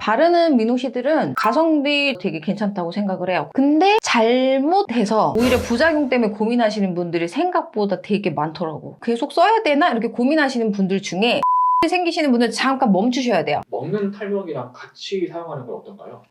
바르는 미노시들은 가성비 되게 괜찮다고 생각을 해요. 근데 잘못해서 오히려 부작용 때문에 고민하시는 분들이 생각보다 되게 많더라고. 계속 써야 되나? 이렇게 고민하시는 분들 중에 생기시는 분들 잠깐 멈추셔야 돼요. 먹는 탈모약이랑 같이 사용하는 건 어떤가요?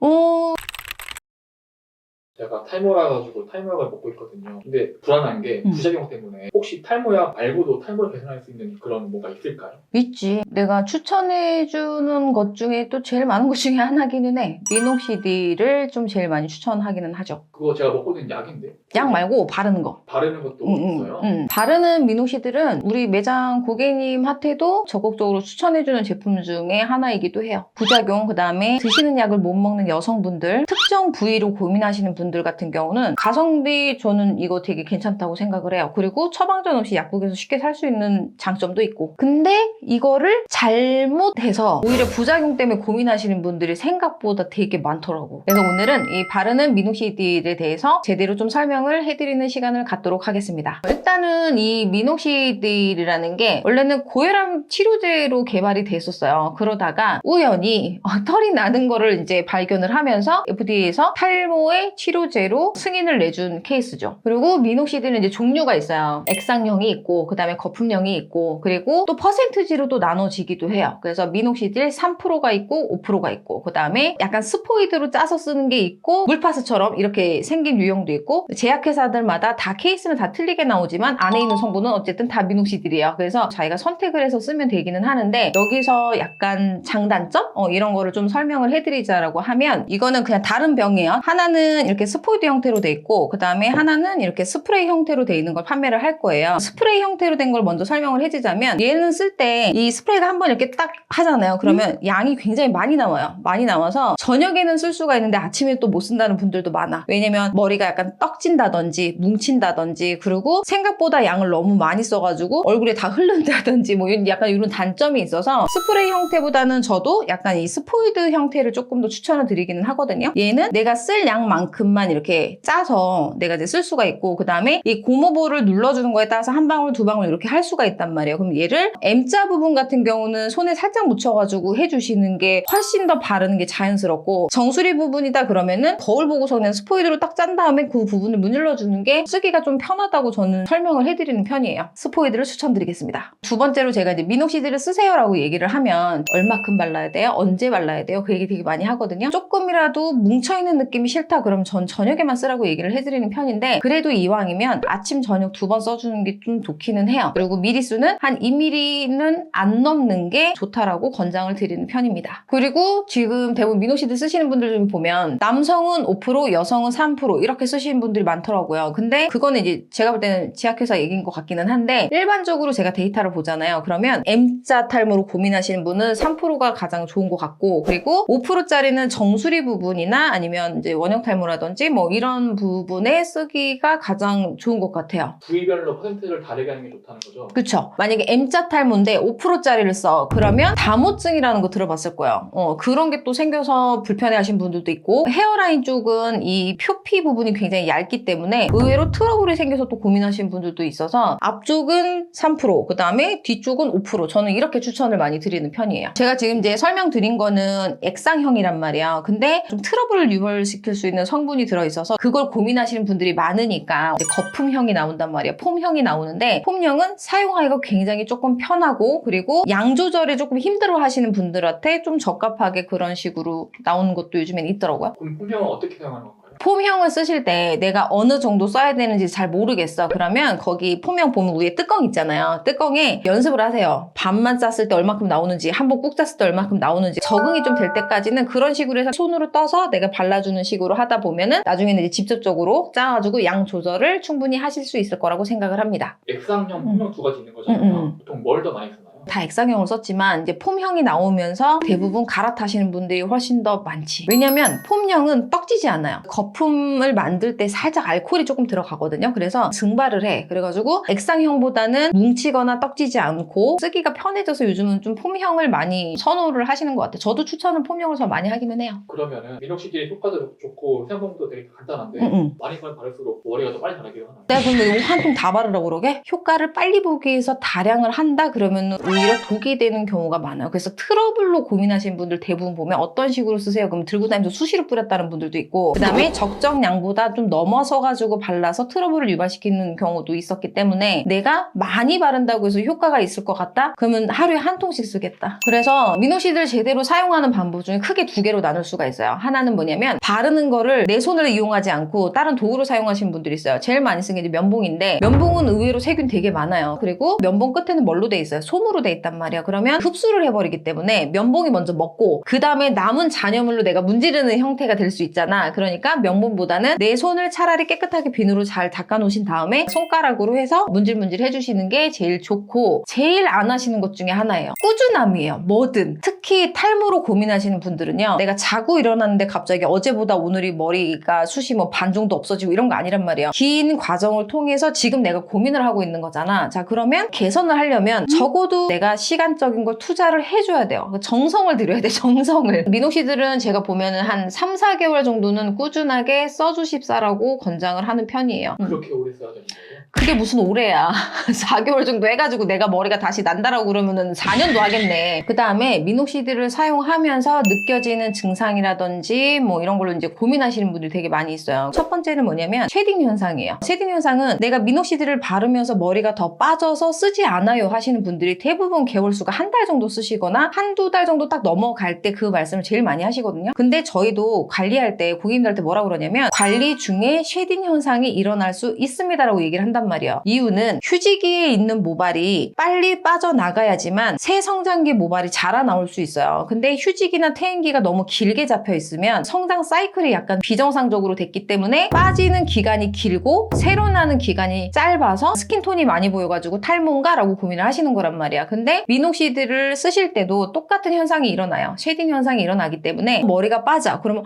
제가 탈모라 가지고 탈모약을 먹고 있거든요. 근데 불안한 게 부작용 때문에 혹시 탈모약 말고도 탈모를 개선할 수 있는 그런 뭐가 있을까요? 있지. 내가 추천해주는 것 중에 또 제일 많은 것 중에 하나기는 해. 미녹시딜을 좀 제일 많이 추천하기는 하죠. 그거 제가 먹고 있는 약인데 약 말고 바르는 거. 바르는 것도 있어요? 바르는 미녹시딜은 우리 매장 고객님한테도 적극적으로 추천해주는 제품 중에 하나이기도 해요. 부작용, 그 다음에 드시는 약을 못 먹는 여성분들, 특정 부위로 고민하시는 분들 같은 경우는 가성비 저는 이거 되게 괜찮다고 생각을 해요. 그리고 처방전 없이 약국에서 쉽게 살 수 있는 장점도 있고. 근데 이거를 잘못해서 오히려 부작용 때문에 고민하시는 분들이 생각보다 되게 많더라고. 그래서 오늘은 이 바르는 미녹시딜에 대해서 제대로 좀 설명을 해드리는 시간을 갖도록 하겠습니다. 일단은 이 미녹시딜이라는 게 원래는 고혈압 치료제로 개발이 됐었어요. 그러다가 우연히 털이 나는 거를 이제 발견을 하면서 FDA에서 탈모의 치료제로 승인을 내준 케이스죠. 그리고 미녹시딜은 이제 종류가 있어요. 액상형이 있고, 그 다음에 거품형이 있고, 그리고 또 퍼센트지로 또 나눠지기도 해요. 그래서 미녹시딜 3%가 있고 5%가 있고, 그 다음에 약간 스포이드로 짜서 쓰는 게 있고, 물파스처럼 이렇게 생긴 유형도 있고, 제약회사들마다 다 케이스는 다 틀리게 나오지만 안에 있는 성분은 어쨌든 다 미녹시딜이에요. 그래서 자기가 선택을 해서 쓰면 되기는 하는데, 여기서 약간 장단점? 이런 거를 좀 설명을 해드리자라고 하면, 이거는 그냥 다른 병이에요. 하나는 이렇게 스포이드 형태로 돼 있고, 그 다음에 하나는 이렇게 스프레이 형태로 돼 있는 걸 판매를 할 거예요. 스프레이 형태로 된 걸 먼저 설명을 해주자면, 얘는 쓸 때 이 스프레이가 한번 이렇게 딱 하잖아요. 그러면 양이 굉장히 많이 나와요. 많이 나와서 저녁에는 쓸 수가 있는데 아침에 또 못 쓴다는 분들도 많아. 왜냐면 머리가 약간 떡진다든지 뭉친다든지, 그리고 생각보다 양을 너무 많이 써가지고 얼굴에 다 흐른다든지 뭐 약간 이런 단점이 있어서 스프레이 형태보다는 저도 약간 이 스포이드 형태를 조금 더 추천을 드리기는 하거든요. 얘는 내가 쓸 양만큼만 이렇게 짜서 내가 이제 쓸 수가 있고, 그 다음에 이 고무볼을 눌러주는 거에 따라서 한 방울 두 방울 이렇게 할 수가 있단 말이에요. 그럼 얘를 M자 부분 같은 경우는 손에 살짝 묻혀가지고 해주시는 게 훨씬 더 바르는 게 자연스럽고, 정수리 부분이다 그러면은 거울 보고서 그냥 스포이드로 딱 짠 다음에 그 부분을 문질러주는 게 쓰기가 좀 편하다고 저는 설명을 해드리는 편이에요. 스포이드를 추천드리겠습니다. 두 번째로 제가 이제 미녹시딜을 쓰세요라고 얘기를 하면 얼마큼 발라야 돼요? 언제 발라야 돼요? 그 얘기 되게 많이 하거든요. 조금이라도 뭉쳐있는 느낌이 싫다 그러면 전 저녁에만 쓰라고 얘기를 해드리는 편인데, 그래도 이왕이면 아침 저녁 두 번 써주는 게 좀 좋기는 해요. 그리고 미리수는 한 2mm는 안 넘는 게 좋다라고 권장을 드리는 편입니다. 그리고 지금 대부분 미녹시딜 쓰시는 분들 좀 보면 남성은 5%, 여성은 3% 이렇게 쓰시는 분들이 많더라고요. 근데 그거는 이제 제가 볼 때는 제약회사 얘기인 것 같기는 한데, 일반적으로 제가 데이터를 보잖아요. 그러면 M자 탈모로 고민하시는 분은 3%가 가장 좋은 것 같고, 그리고 5%짜리는 정수리 부분이나 아니면 이제 원형 탈모라든지 뭐 이런 부분에 쓰기가 가장 좋은 것 같아요. 부위별로 퍼센트를 다르게 하는 게 좋다는 거죠? 그쵸. 만약에 M자 탈모인데 5%짜리를 써. 그러면 다모증이라는 거 들어봤을 거예요. 그런 게 또 생겨서 불편해하신 분들도 있고, 헤어라인 쪽은 이 표피 부분이 굉장히 얇기 때문에 의외로 트러블이 생겨서 또 고민하시는 분들도 있어서 앞쪽은 3%, 그 다음에 뒤쪽은 5%. 저는 이렇게 추천을 많이 드리는 편이에요. 제가 지금 이제 설명드린 거는 액상형이란 말이에요. 근데 좀 트러블을 유발시킬 수 있는 성분이 들어있어서 그걸 고민하시는 분들이 많으니까 이제 거품형이 나온단 말이에요. 폼형이 나오는데, 폼형은 사용하기가 굉장히 조금 편하고, 그리고 양 조절에 조금 힘들어 하시는 분들한테 좀 적합하게 그런 식으로 나오는 것도 요즘엔 있더라고요. 그럼 폼형은 어떻게 사용하는 건가요? 폼형을 쓰실 때 내가 어느 정도 써야 되는지 잘 모르겠어. 그러면 거기 폼형 보면 위에 뚜껑 있잖아요. 뚜껑에 연습을 하세요. 반만 짰을 때 얼마큼 나오는지, 한 번 꾹 짰을 때 얼마큼 나오는지 적응이 좀 될 때까지는 그런 식으로 해서 손으로 떠서 내가 발라주는 식으로 하다 보면은 나중에는 이제 직접적으로 짜가지고 양 조절을 충분히 하실 수 있을 거라고 생각을 합니다. 액상형, 폼형 두 가지 있는 거잖아요. 보통 뭘 더 많이 쓰나요? 다 액상형을 썼지만 이제 폼형이 나오면서 대부분 갈아타시는 분들이 훨씬 더 많지. 왜냐면 폼형은 떡지지 않아요. 거품을 만들 때 살짝 알코올이 조금 들어가거든요. 그래서 증발을 해. 그래가지고 액상형보다는 뭉치거나 떡지지 않고 쓰기가 편해져서 요즘은 좀 폼형을 많이 선호를 하시는 것 같아요. 저도 추천은 폼형을 더 많이 하기는 해요. 그러면은 미녹시딜 효과도 좋고 사용법도 되게 간단한데 많이 바를수록 머리가 더 빨리 자라기도 하나요? 내가 그러면 이거 한 통 다 바르라고 그러게? 효과를 빨리 보기 위해서 다량을 한다? 그러면 오히려 독이 되는 경우가 많아요. 그래서 트러블로 고민하시는 분들 대부분 보면 어떤 식으로 쓰세요? 그럼 들고 다니면서 수시로 뿌렸다는 분들도 있고, 그 다음에 적정량보다 좀 넘어서 가지고 발라서 트러블을 유발시키는 경우도 있었기 때문에 내가 많이 바른다고 해서 효과가 있을 것 같다? 그러면 하루에 한 통씩 쓰겠다. 그래서 미노시드를 제대로 사용하는 방법 중에 크게 두 개로 나눌 수가 있어요. 하나는 뭐냐면 바르는 거를 내 손을 이용하지 않고 다른 도구로 사용하시는 분들이 있어요. 제일 많이 쓰는 게 이제 면봉인데, 면봉은 의외로 세균 되게 많아요. 그리고 면봉 끝에는 뭘로 돼 있어요? 솜으로 돼 있단 말이야. 그러면 흡수를 해버리기 때문에 면봉이 먼저 먹고 그 다음에 남은 잔여물로 내가 문지르는 형태가 될 수 있잖아. 그러니까 면봉보다는 내 손을 차라리 깨끗하게 비누로 잘 닦아 놓으신 다음에 손가락으로 해서 문질문질 해주시는 게 제일 좋고, 제일 안 하시는 것 중에 하나예요. 꾸준함이에요. 뭐든. 특히 탈모로 고민하시는 분들은요, 내가 자고 일어났는데 갑자기 어제보다 오늘이 머리가 숱이 뭐 반 정도 없어지고 이런 거 아니란 말이에요. 긴 과정을 통해서 지금 내가 고민을 하고 있는 거잖아. 자, 그러면 개선을 하려면 적어도 내가 시간적인 걸 투자를 해줘야 돼요. 정성을 들여야 돼, 정성을. 미노시들은 제가 보면은 한 3, 4개월 정도는 꾸준하게 써주십사라고 권장을 하는 편이에요. 그렇게 오래 써야 되는 거예요? 그게 무슨 오래야. 4개월 정도 해가지고 내가 머리가 다시 난다라고 그러면은 4년도 하겠네. 그 다음에 미노시드를 사용하면서 느껴지는 증상이라든지 뭐 이런 걸로 이제 고민하시는 분들이 되게 많이 있어요. 첫 번째는 뭐냐면 쉐딩 현상이에요. 쉐딩 현상은 내가 미노시드를 바르면서 머리가 더 빠져서 쓰지 않아요 하시는 분들이 대부분 개월수가 한 달 정도 쓰시거나 한두 달 정도 딱 넘어갈 때 그 말씀을 제일 많이 하시거든요. 근데 저희도 관리할 때 고객님들한테 뭐라고 그러냐면 관리 중에 쉐딩 현상이 일어날 수 있습니다라고 얘기를 한단 말이에요. 이유는 휴지기에 있는 모발이 빨리 빠져나가야지만 새 성장기 모발이 자라나올 수 있어요. 근데 휴지기나 태행기가 너무 길게 잡혀 있으면 성장 사이클이 약간 비정상적으로 됐기 때문에 빠지는 기간이 길고 새로 나는 기간이 짧아서 스킨톤이 많이 보여가지고 탈모인가? 라고 고민을 하시는 거란 말이야. 근데 미노시드를 쓰실 때도 똑같은 현상이 일어나요. 쉐딩 현상이 일어나기 때문에 머리가 빠져. 그러면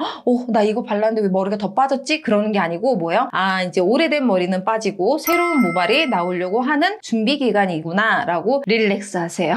나 이거 발랐는데 왜 머리가 더 빠졌지? 그러는 게 아니고 뭐예요? 아, 이제 오래된 머리는 빠지고 새로운 모발이 나오려고 하는 준비 기간이구나 라고 릴렉스 하세요.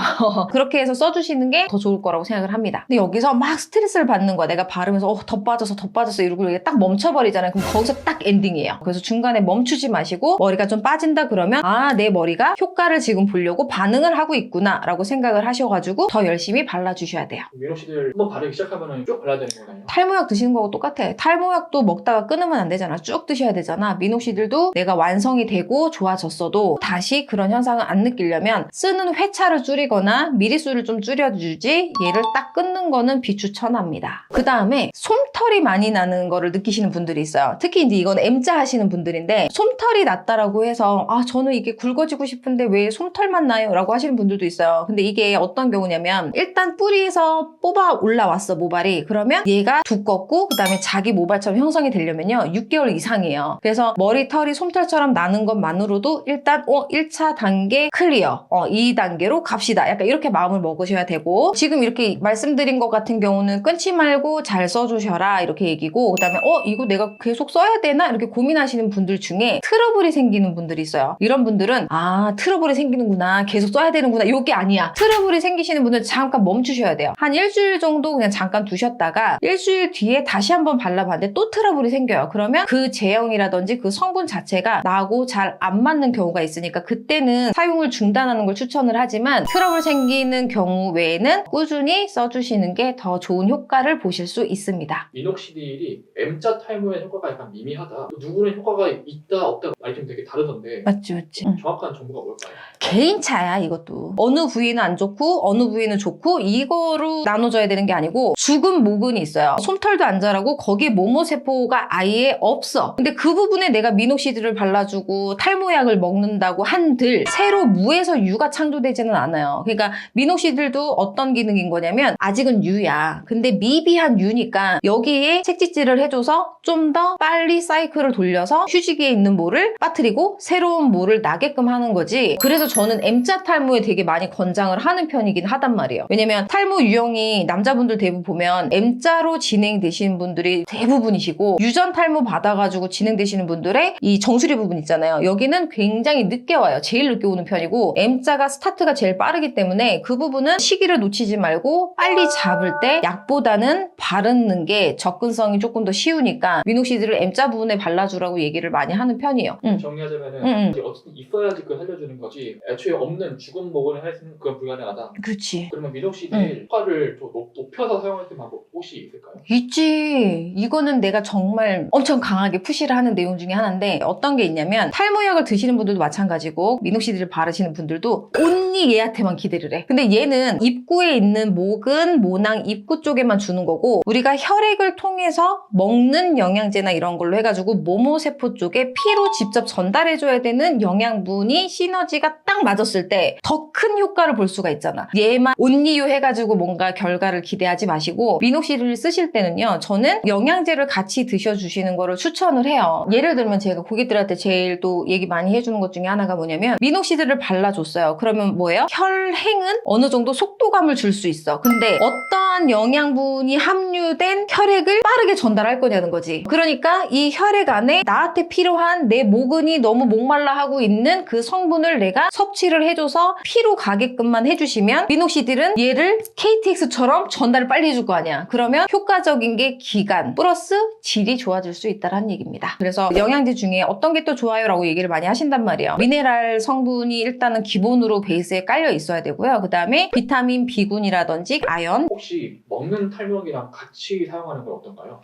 그렇게 해서 써주시는 게 더 좋을 거라고 생각을 합니다. 근데 여기서 막 스트레스를 받는 거야. 내가 바르면서 더 빠졌어 이러고 이게 딱 멈춰버리잖아요. 그럼 거기서 딱 엔딩이에요. 그래서 중간에 멈추지 마시고 머리가 좀 빠진다 그러면 아, 내 머리가 효과를 지금 보려고 반응을 하고 있구나 라고 생각을 하셔가지고 더 열심히 발라주셔야 돼요. 미노시드를 한번 바르기 시작하면 쭉 발라야 되는 거나요? 탈모약 드시는 거하고 똑같아. 탈모약도 먹다가 끊으면 안 되잖아. 쭉 드셔야 되잖아. 미노시들도 내가 완성이 되고 좋아졌어도 다시 그런 현상을 안 느끼려면 쓰는 회차를 줄이거나 미리수를 좀 줄여주지 얘를 딱 끊는 거는 비추천합니다. 그 다음에 솜털이 많이 나는 거를 느끼시는 분들이 있어요. 특히 이제 이건 M자 하시는 분들인데 솜털이 났다라고 해서 아, 저는 이게 굵어지고 싶은데 왜 솜털만 나요? 라고 하시는 분들도 있어요. 근데 이게 어떤 경우냐면 일단 뿌리에서 뽑아 올라왔어, 모발이. 그러면 얘가 두껍고 그 다음에 자기 모발처럼 형성이 되려면요 6개월 이상이에요. 그래서 머리털이 솜털처럼 나는 것만으로도 일단 1차 단계 클리어, 2단계로 갑시다. 약간 이렇게 마음을 먹으셔야 되고, 지금 이렇게 말씀드린 것 같은 경우는 끊지 말고 잘 써주셔라 이렇게 얘기고, 그 다음에 이거 내가 계속 써야 되나? 이렇게 고민하시는 분들 중에 트러블이 생기는 분들이 있어요. 이런 분들은 아, 트러블이 생기는구나, 계속 써야 되는구나, 이게 아니야. 트러블이 생기시는 분들은 잠깐 멈추셔야 돼요. 한 일주일 정도 그냥 잠깐 두셨다가 일주일 뒤에 다시 한번 발라봤는데 또 트러블이 생겨요. 그러면 그 제형이라든지 그 성분 자체가 나하고 잘 안 맞는 경우가 있으니까 그때는 사용을 중단하는 걸 추천을 하지만, 트러블 생기는 경우 외에는 꾸준히 써주시는 게 더 좋은 효과를 보실 수 있습니다. 미노시딜이 M자 탈모에 효과가 약간 미미하다, 또 누구는 효과가 있다 없다 말이 좀 되게 다르던데 맞지. 정확한 정보가 뭘까요? 개인차야 이것도. 어느 부위는 안 좋고 어느 부위는 좋고 이거로 나눠져야 되는 게 아니고, 죽은 모근이 있어요. 솜털도 안 자라고 거기에 모모세포가 아예 없어. 근데 그 부분에 내가 미노시드를 발라주고 탈모약을 먹는다고 한들 새로 무에서 유가 창조되지는 않아요. 그러니까 미노시들도 어떤 기능인 거냐면 아직은 유야. 근데 미비한 유니까 여기에 책짓질을 해줘서 좀 더 빨리 사이클을 돌려서 휴지기에 있는 모를 빠뜨리고 새로운 모를 나게끔 하는 거지. 그래서 저는 M자 탈모에 되게 많이 권장을 하는 편이긴 하단 말이에요. 왜냐면 탈모 유형이 남자분들 대부분 보면 M자로 진행되시는 분들이 대부분이시고, 유전 탈모 받아가지고 진행되시는 분들의 이 정수리 부분 있잖아요. 여기는 굉장히 늦게 와요. 제일 늦게 오는 편이고 M자가 스타트가 제일 빠르기 때문에 그 부분은 시기를 놓치지 말고 빨리 잡을 때 약보다는 바르는 게 접근성이 조금 더 쉬우니까 미녹시딜을 M자 부분에 발라주라고 얘기를 많이 하는 편이에요. 정리하자면은 이제 어쨌든 있어야지 그걸 살려주는 거지 애초에 없는 죽은 목을 해서는 그건 불가능하다. 그렇지. 그러면 미녹시딜 효과를 좀 높여서 사용할 때 방법 혹시 있을까요? 있지. 이거는 내가 정말 엄청 강하게 푸시를 하는 내용 중에 하나인데 어떤 게 있냐면 탈모약을 드시는 분들도 마찬가지고 미녹시딜을 바르시는 분들도 온리 얘한테만 기대를 해. 근데 얘는 입구에 있는 목은 모낭 입구 쪽에만 주는 거고 우리가 혈액을 통해서 먹는 영양제나 이런 걸로 해가지고 모모세포 쪽에 피로 직접 전달해줘야 되는 영양분이 시너지가 딱 맞았을 때 더 큰 효과를 볼 수가 있잖아. 얘만 온리유 해가지고 뭔가 결과를 기대하지 마시고 미녹시딜을 쓰실 때는요. 저는 영양제를 같이 드셔주시는 거를 추천을 해요. 예를 들면 제가 고객들한테 제일 또 얘기 많이 해주는 것 중에 하나가 뭐냐면 미녹시딜을 발라줬어요. 그러면 뭐예요? 혈행은 어느 정도 속도감을 줄 수 있어. 근데 어떠한 영양분이 함유된 혈액을 빠르게 전달할 거냐는 거지. 그러니까 이 혈액 안에 나한테 필요한 내 모근이 너무 목말라 하고 있는 그 성분을 내가 섭취를 해줘서 피로 가게끔만 해주시면 미녹시딜은 얘를 KTX처럼 전달을 빨리 해줄 거 아니야. 그러면 효과적인 게 기간 플러스 질이 좋아질 수 있다는 얘기입니다. 그래서 영양제 중에 어떤 게 또 좋아요 라고 얘기를 많이 하신단 말이에요. 미네랄 성분이 일단은 기본으로 베이스에 깔려 있어야 되고요. 그 다음에 비타민 B군이라든지 아연. 혹시 먹는 탈모약이랑 같이 사용하는 건 어떤가요?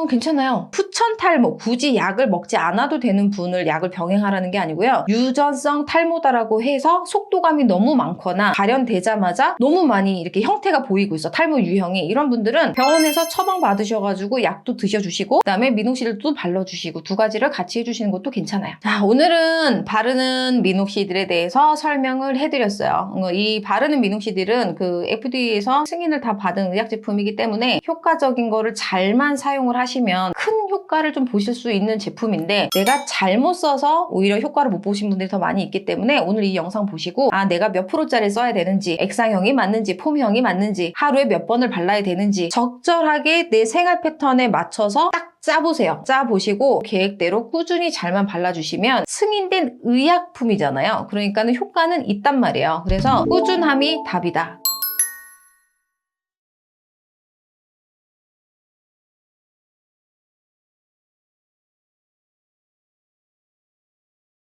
괜찮아요. 후천 탈모, 굳이 약을 먹지 않아도 되는 분을 약을 병행하라는 게 아니고요. 유전성 탈모다라고 해서 속도감이 너무 많거나 발현되자마자 너무 많이 이렇게 형태가 보이고 있어. 탈모 유형이. 이런 분들은 병원에서 처방 받으셔가지고 약도 드셔주시고 그 다음에 미녹시딜도 발라주시고 두 가지를 같이 해주시는 것도 괜찮아요. 자, 오늘은 바르는 미녹시딜에 대해서 설명을 해드렸어요. 이 바르는 미녹시딜은 그 FDA에서 승인을 다 받은 의약 제품이기 때문에 효과적인 거를 잘만 사용을 하시면 큰 효과를 좀 보실 수 있는 제품인데 내가 잘못 써서 오히려 효과를 못 보신 분들이 더 많이 있기 때문에 오늘 이 영상 보시고 내가 몇 프로짜리 써야 되는지 액상형이 맞는지 폼형이 맞는지 하루에 몇 번을 발라야 되는지 적절하게 내 생활 패턴에 맞춰서 딱 짜보세요. 짜보시고 계획대로 꾸준히 잘만 발라주시면 승인된 의약품이잖아요. 그러니까는 효과는 있단 말이에요. 그래서 꾸준함이 답이다.